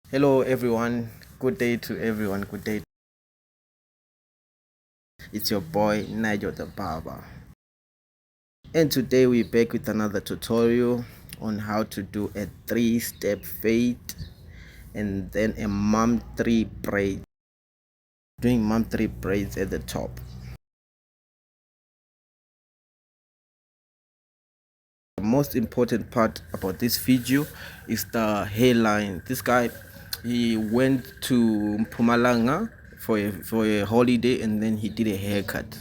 Hello everyone, good day to everyone, good day. It's your boy Nigel the Barber, and today we're back with another tutorial on how to do a 3-step fade and then a mum 3 braid. Doing mum 3 braids at the top. The most important part about this video is the hairline. This guy, he went to Mpumalanga for a holiday and then he did a haircut.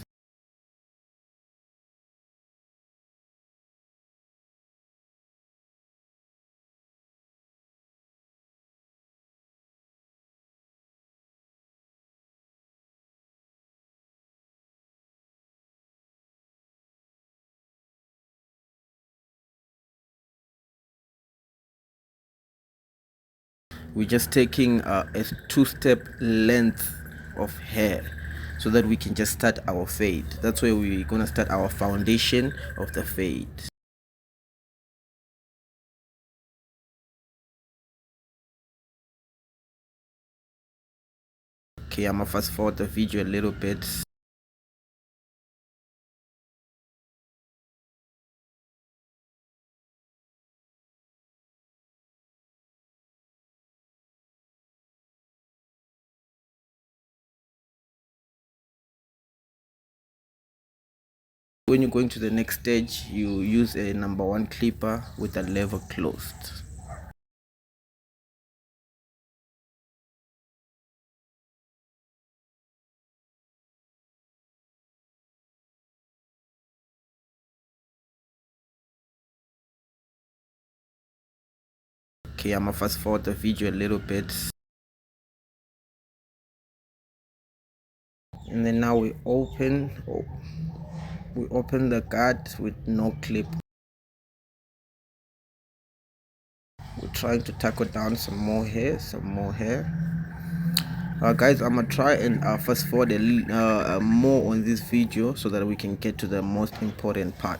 We're just taking a 2-step length of hair so that we can just start our fade. That's where we're gonna start our foundation of the fade. Okay, I'm gonna fast forward the video a little bit. When you're going to the next stage, you use a number 1 clipper with the lever closed. Okay, I'm gonna fast forward the video a little bit. And then now we open the guard with no clip. We're trying to tackle down some more hair. Guys, I'm gonna try and fast forward more on this video so that we can get to the most important part.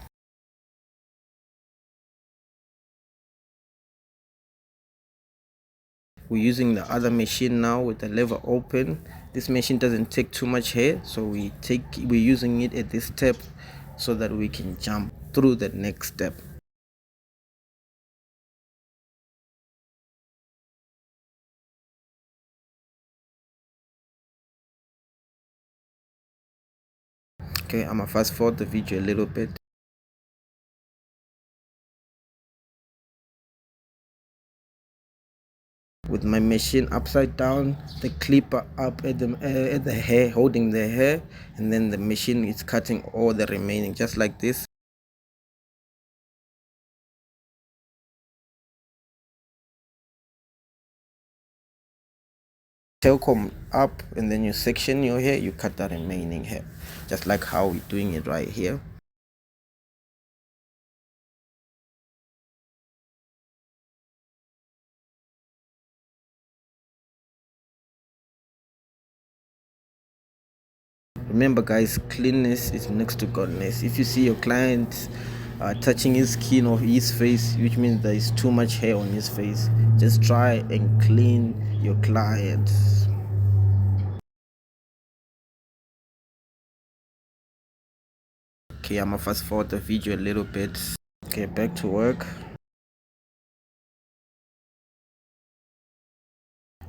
We're using the other machine now with the lever open. This machine doesn't take too much hair, so we're using it at this step so that we can jump through the next step. Okay, I'm gonna fast forward the video a little bit. With my machine upside down, the clipper up at the hair, holding the hair, and then the machine is cutting all the remaining, just like this. Tail comb up, and then you section your hair, you cut the remaining hair, just like how we're doing it right here. Remember guys, cleanness is next to godness. If you see your client touching his skin or his face, which means there is too much hair on his face, just try and clean your client. Okay, I'm gonna fast forward the video a little bit. Okay, back to work.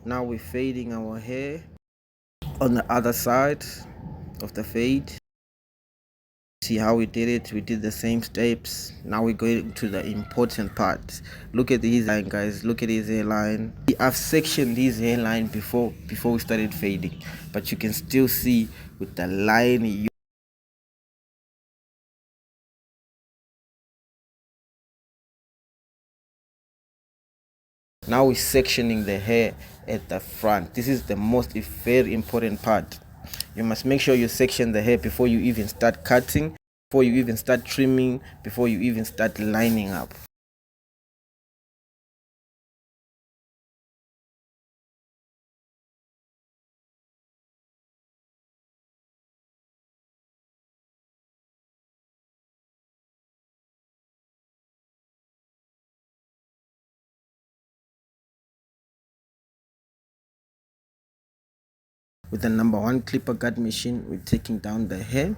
Now we're fading our hair on the other side of the fade. See how we did it? We did the same steps. Now we're going to the important part. Look at his line, guys. Look at his hairline. I've sectioned his hairline before we started fading, but you can still see with the line. Now we're sectioning the hair at the front. This is the most very important part. You must make sure you section the hair before you even start cutting, before you even start trimming, before you even start lining up. With the number one clipper cut machine, we're taking down the hair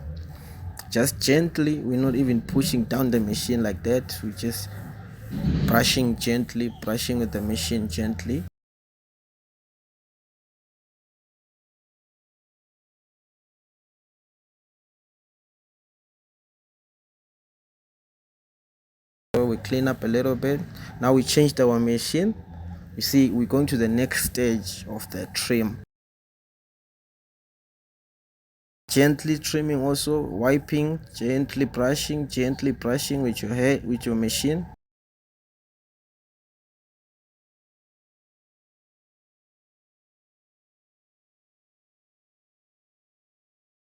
just gently. We're not even pushing down the machine like that. We're just brushing gently, brushing with the machine gently. So we clean up a little bit. Now we changed our machine. You see, we're going to the next stage of the trim. Gently trimming, also wiping, gently brushing with your hair, with your machine.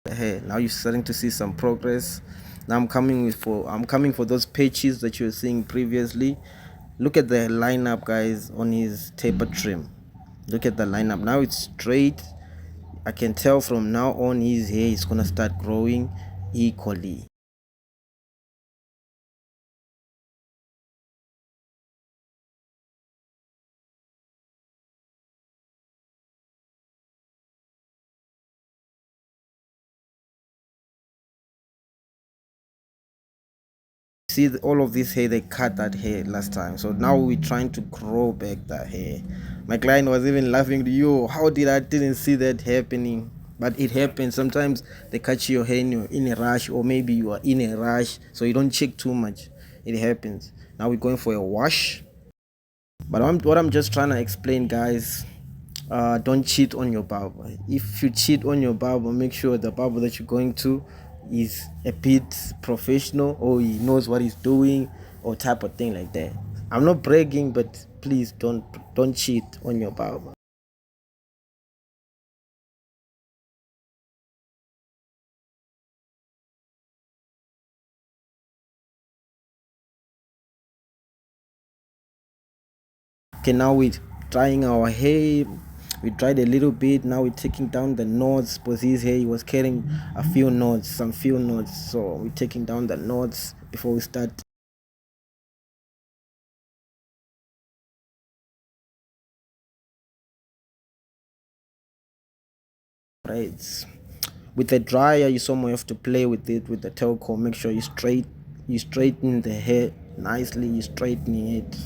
The hair. Now you're starting to see some progress. Now I'm coming for those patches that you were seeing previously. Look at the lineup, guys, on his taper trim. Look at the lineup. Now it's straight. I can tell from now on his hair is gonna start growing equally. See all of this hair, they cut that hair last time, so now we're trying to grow back that hair. My client was even laughing to you, how did I didn't see that happening? But it happens sometimes. They cut your hair in a rush, or maybe you are in a rush, so you don't check too much. It happens. Now we're going for a wash. But what I'm just trying to explain, guys, don't cheat on your barber. If you cheat on your barber, make sure the barber that you're going to is a bit professional, or he knows what he's doing, or type of thing like that. I'm not bragging, but please don't cheat on your barber. Okay, now we're drying our hair. We dried a little bit. Now we're taking down the knots, because his hair, he was carrying some few knots, so we're taking down the knots before we start. Right, with the dryer, you somehow have to play with it with the tail comb. Make sure you straighten the hair nicely. You straightening it.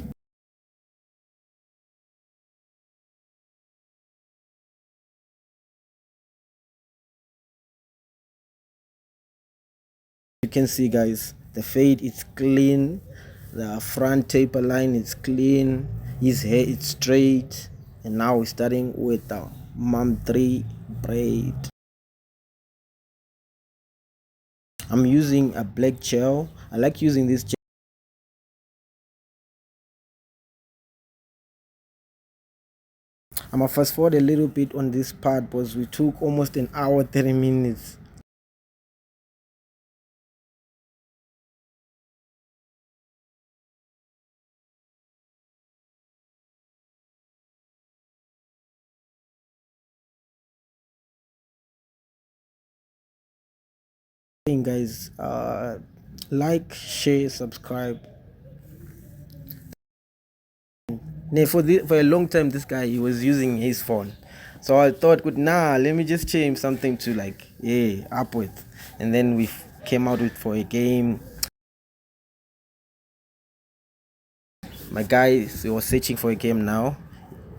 You can see, guys, the fade is clean, the front taper line is clean, his hair is straight. And now we're starting with the mom 3 braid. I'm using a black gel. I like using this gel. I'm gonna fast forward a little bit on this part, because we took almost an hour 30 minutes. Guys, like, share, subscribe. For a long time, this guy, he was using his phone, so I thought, good, nah, let me just change something to, like, yeah, up with. And then we came out with for a game. My guy, he was searching for a game now.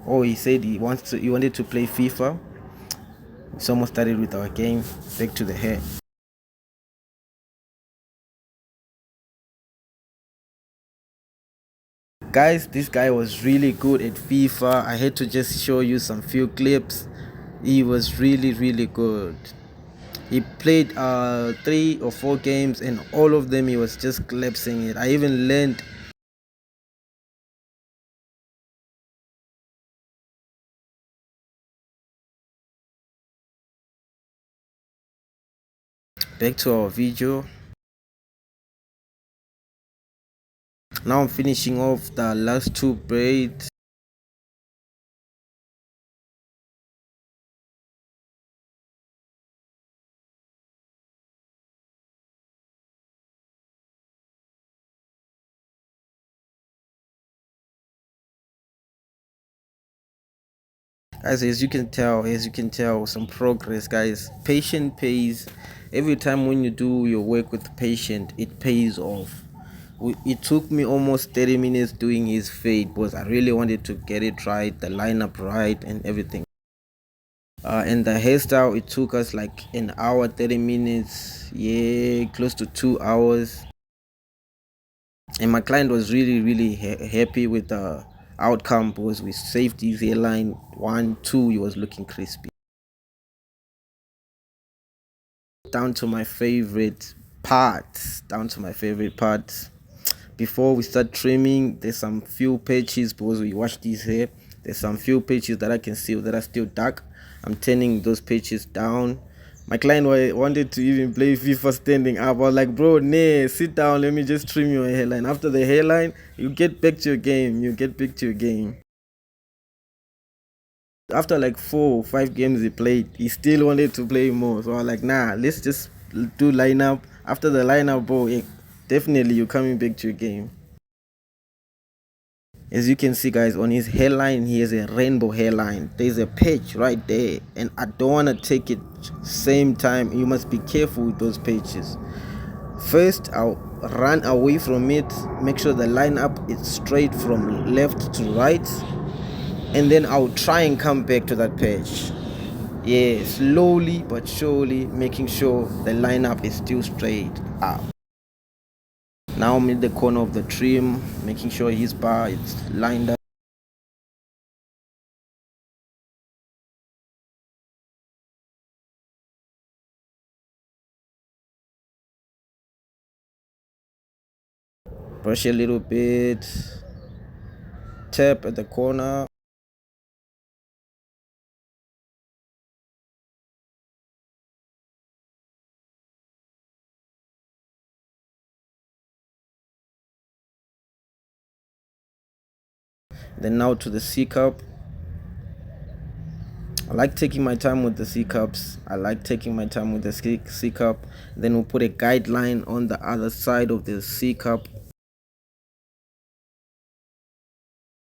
Oh, he said he wanted to play FIFA. So almost started with our game. Back to the hair. Guys, this guy was really good at FIFA. I had to just show you some few clips. He was really good. He played 3 or 4 games, and all of them he was just collapsing it. I even learned. Back to our video. Now I'm finishing off the last 2 braids. Guys, as you can tell, some progress, guys. Patient pays. Every time when you do your work with the patient, it pays off. It took me almost 30 minutes doing his fade because I really wanted to get it right, the lineup right, and everything. And the hairstyle, it took us like an hour, 30 minutes, yeah, close to 2 hours. And my client was really, really happy with the outcome because we saved his hairline. 1, 2, he was looking crispy. Down to my favorite parts. Before we start trimming, there's some few patches because we washed his hair. There's some few patches that I can see that are still dark. I'm turning those patches down. My client wanted to even play FIFA standing up. I was like, bro, nah, sit down, let me just trim your hairline. After the hairline, you get back to your game. After like 4 or 5 games he played, he still wanted to play more. So I was like, nah, let's just do lineup. After the lineup, bro, yeah, definitely you're coming back to your game. As you can see, guys, on his hairline, he has a rainbow hairline. There's a patch right there, and I don't want to take it same time. You must be careful with those patches. First, I'll run away from it, make sure the lineup is straight from left to right, and then I'll try and come back to that patch. Yeah, slowly but surely, making sure the lineup is still straight up. Now I'm in the corner of the trim, making sure his bar is lined up. Brush a little bit, tap at the corner. Then now to the C cup. I like taking my time with the C cups. C cup. Then we'll put a guideline on the other side of the C cup.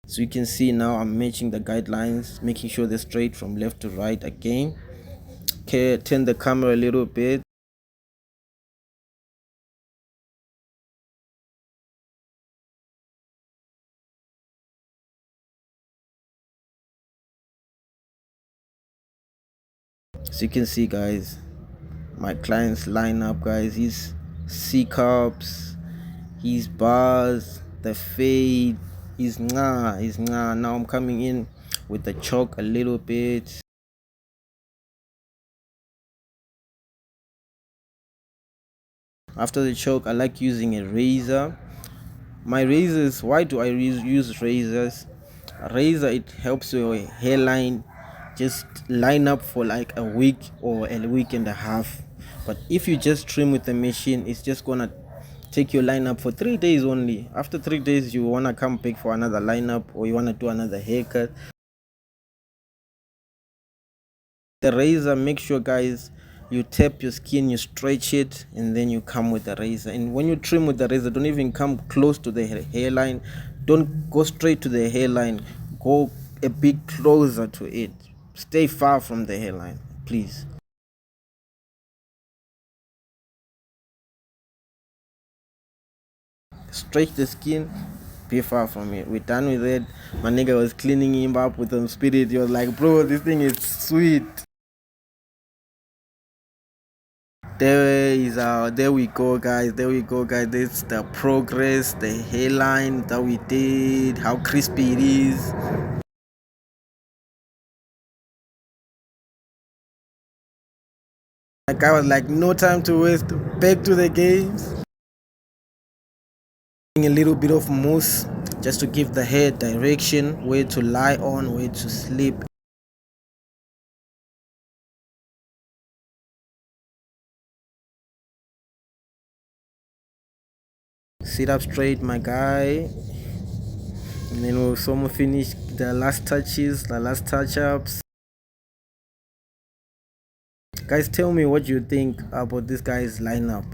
So you can see now I'm matching the guidelines, making sure they're straight from left to right again. Okay, turn the camera a little bit. So you can see, guys, my clients line up, guys. His C cups, his bars, the fade, his nga. Now I'm coming in with the chalk a little bit. After the chalk, I like using a razor. My razors, why do I use razors? A razor, it helps your hairline just line up for like a week or a week and a half. But if you just trim with the machine, it's just gonna take your lineup for 3 days only. After 3 days, you wanna come back for another lineup or you wanna do another haircut. The razor, make sure, guys, you tap your skin, you stretch it, and then you come with the razor. And when you trim with the razor, don't even come close to the hairline. Don't go straight to the hairline. Go a bit closer to it. Stay far from the hairline, please. Stretch the skin, be far from it. We're done with it. My nigga was cleaning him up with some spirit. He was like, bro, this thing is sweet. There we go, guys. This is the progress, the hairline that we did, how crispy it is. Like, I was like, no time to waste, back to the games. A little bit of mousse just to give the hair direction, where to lie on, where to sleep. Sit up straight, my guy. And then we'll soon finish the last touch-ups. Guys, tell me what you think about this guy's lineup.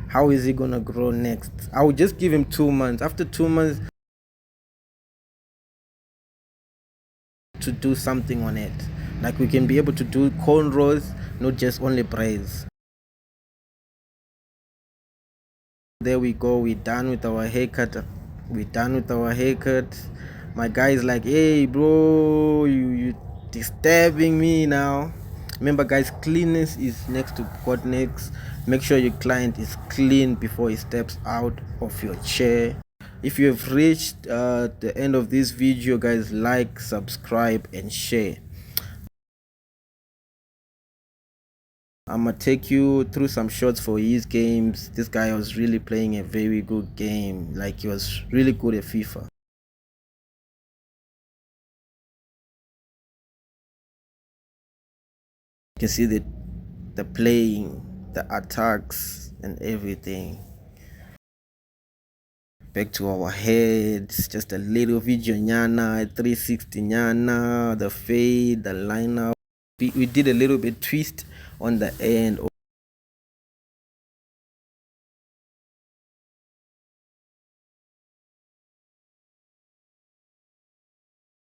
How is he gonna grow next? I will just give him 2 months. After 2 months, to do something on it. Like we can be able to do cornrows, not just only braids. There we go, we're done with our haircut. My guy is like, hey bro, you disturbing me now. Remember guys, cleanness is next to godness. Make sure your client is clean before he steps out of your chair. If you have reached the end of this video, guys, like, subscribe and share. I'm gonna take you through some shots for his games. This guy was really playing a very good game. Like he was really good at FIFA. You can see the playing, the attacks and everything. Back to our heads, just a little video nyana, 360 nyana, the fade, the lineup. We did a little bit twist on the end.